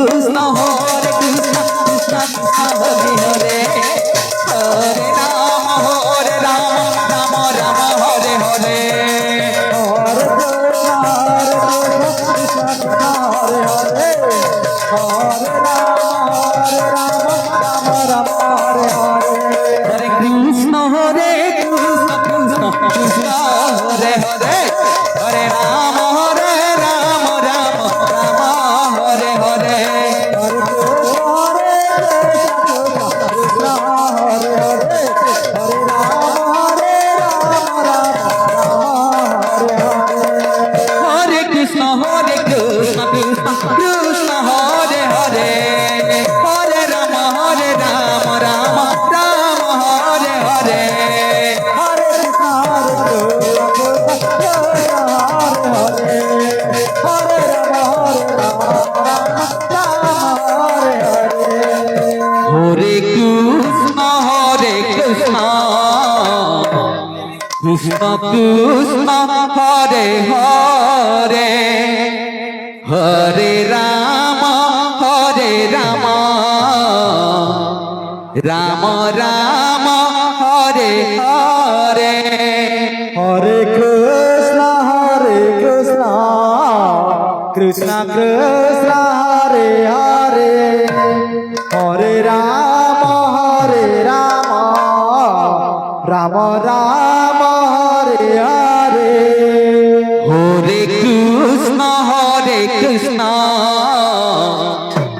Krishna Hare Krishna Krishna Krishna Hare Hare Hare Ram Ram Ram Hare Hare Hare Krishna Krishna Krishna Hare Hare Hare Ram Ram Hare Hare Hare Krishna Krishna Krishna Hare Hare Hare Ram Ram Ram Hare Hare Hare Krishna Hare Hare Hare Ram Ram Hare Hare Krishna Krishna Krishna Hare Hare Hare Ram Ram Ram Hare Hare Hare Krishna Hare Hare Ram Hare Hare Krishna Krishna Krishna Hare Hare Hare Ram Ram Ram Hare Hare Hare Krishna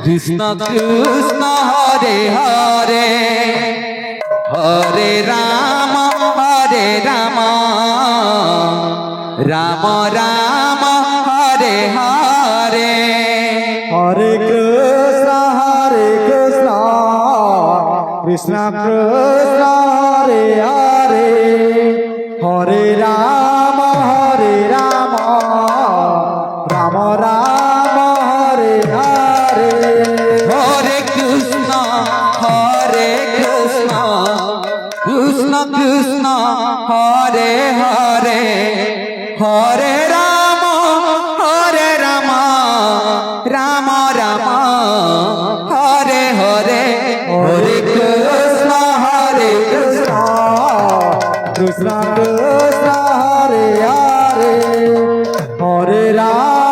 Krishna Krishna Hare Hare Hare Ram Ram Ram Hare Hare Hare Krishna Krishna Krishna Hare Hare Hare Ram Ram Ram Hare Hare Hare Krishna Krishna Krishna Hare Hare Hare Ram Ram Ram Hare Hare Hare Krishna Krishna Krishna Hare Hare Hare Ram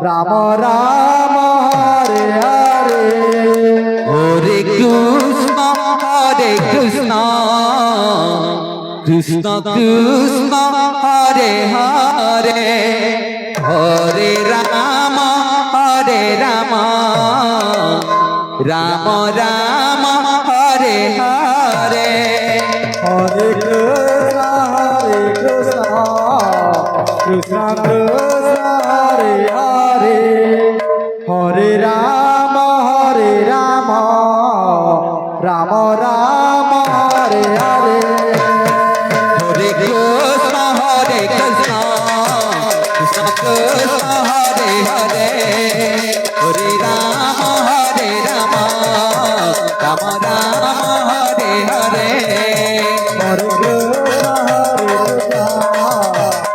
Ram Ram Hare Hare Hare Krishna Krishna Krishna Hare Hare Hare Ram Ram Ram Hare Hare Hare Krishna Krishna Krishna Hare Hare Hare Ram Ram Ram Hare Hare Hare Krishna Krishna Krishna Hare Hare Hare Ram Ram Ram Hare Hare Hare Krishna Krishna Krishna Hare Hare Hare Ram Ram Ram Hare Hare Hare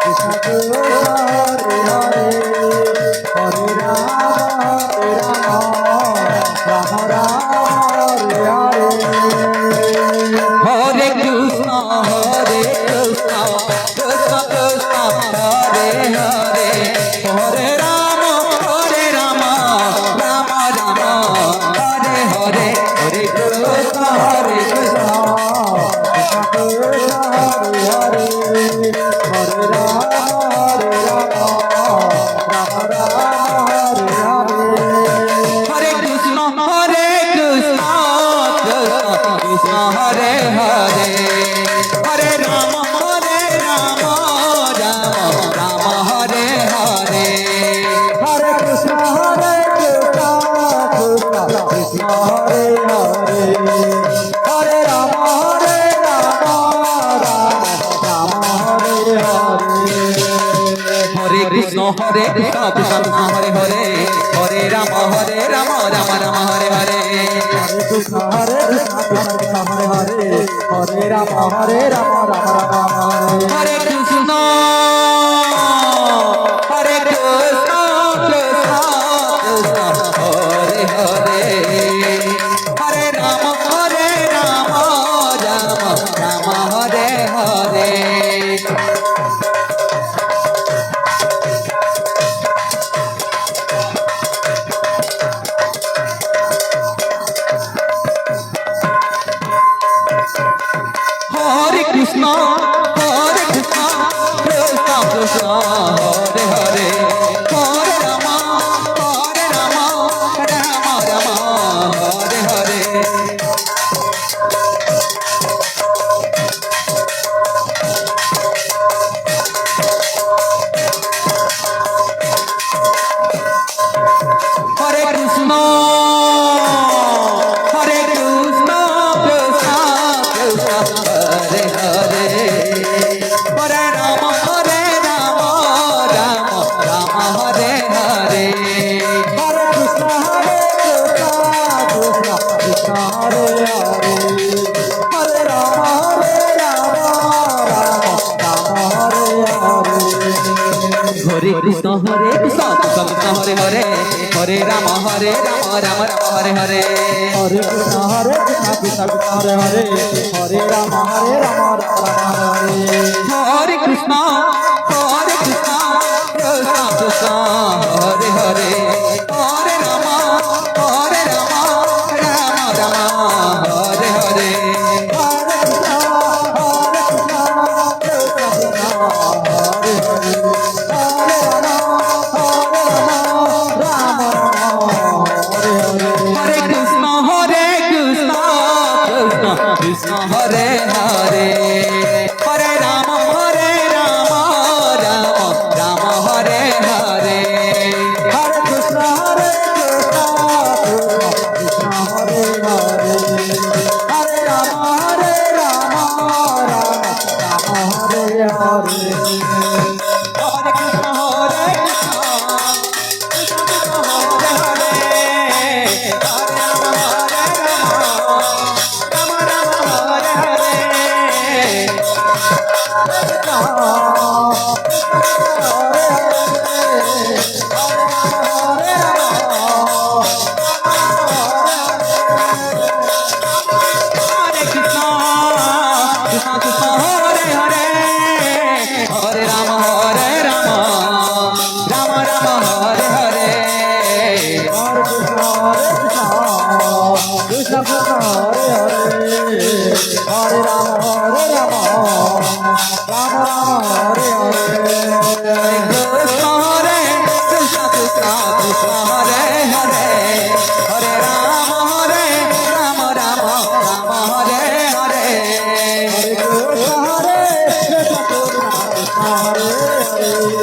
Krishna Krishna Hare Hare Hare Ram Ram Ram Hare Hare Hare Krishna Krishna Krishna Hare Hare Hare Ram Ram Ram Hare Hare Hare Krishna Krishna Krishna Hare Hare Hare Ram Ram Ram Hare Hare Hare Krishna Krishna Hare Hare Hare Ram Ram Ram Hare Hare Hare Krishna Krishna Krishna Hare Hare Hare Ram Ram Hare Hare Hare Krishna Krishna Krishna Hare Hare Hare Ram Ram Ram Hare Hare Hare Krishna Krishna Hare Hare Hare Ram Ram Ram Hare Hare Krishna Krishna Krishna Krishna Hare Hare Hare Ram Ram Ram Hare Hare Hare Krishna Krishna Krishna Hare Hare Hare Ram Ram Ram Hare Hare Krishna Krishna Krishna Hare Hare Hare Ram Ram Ram Hare Hare Hare Krishna Krishna Krishna Hare Hare Hare Ram Ram Ram Hare Hare Hare Krishna Krishna Hare Hare Hare Ram Ram Ram Hare Hare Hare Krishna Hare Krishna Hare Hare Hare Ram Ram Ram Hare Hare Hare Krishna Krishna Krishna Hare Hare Hare Ram Ram Ram Hare Hare Krishna Krishna Hare Hare Hare Ram Ram Ram Hare Hare Krishna Hare Krishna Krishna Krishna Hare Hare Hare Ram Ram Ram Hare Hare Hare Krishna Hare Krishna Krishna Hare Hare